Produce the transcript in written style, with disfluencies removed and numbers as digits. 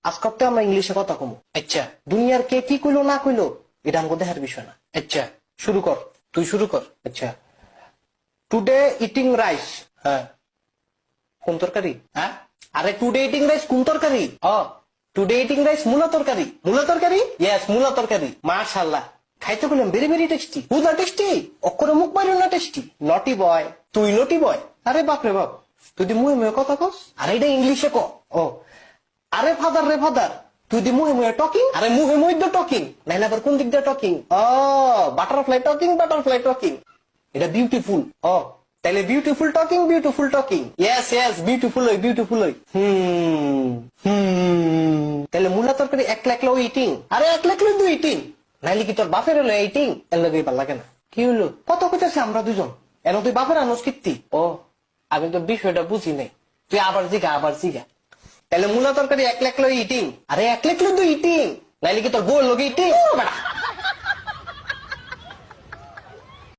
আজকে আমরা ইংলিশে কথা কমু। আচ্ছা দুনিয়ার কে কি কইলো না কইলো এটা আমাকে দেখার বিষয় না। আচ্ছা, শুরু কর। তুই শুরু কর। আচ্ছা, টুডে ইটিং রাইস। হ্যাঁ কোন তরকারি? হ্যাঁ আরে টুডে ইটিং রাইস কোন তরকারি? ও টুডে ইটিং রাইস মূলা তরকারি। মূলা তরকারি। ইয়েস, মূলা তরকারি। মাশাআল্লাহ, খাইতে বললাম ভেরি ভেরি টেস্টি। বুঝা টেস্টি, অক্ষরে মুখ বাইরে না টেস্টি। নটি বয়। তুই নটি বয়। আরে বাপ রে বাপ, তুই দি মুহে মুহে কথা কস। আরে এটা ইংলিশে ক। ও আরে ফাদার রে ফাদার, তুই দি মুহে মুহে টকিং। আরে মুহে মুহে তো টকিং। নাইলে আবার কোন দিক দিয়ে টকিং? ও বাটারফ্লাই টকিং, বাটারফ্লাই টকিং। এটা বিউটিফুল। ও তাহলে beautiful talking, beautiful talking. Yes yes, beautiful হই, বিউটিফুল হই। তাহলে মূলা তরকারি একলা একলা ইটিং। আরে এক লাখ লোক দুই তিন। নাইলে কি তোর বাপের হলো ইটিং? এর লগে ভাল লাগে না। কি হলো? কত কইতাছে আমরা দুজন, এর তুই বাপের আনোস কীর্তি। ও আমি তো বিষয়টা বুঝি নাই, তুই আবার জিগা আবার জিগা। তাহলে মূলা তরকারি এক লাখ ইটিং। আরে এক লাখ লোক দুই তিন, নাইলে কি তোর বউ লোক ইটিং?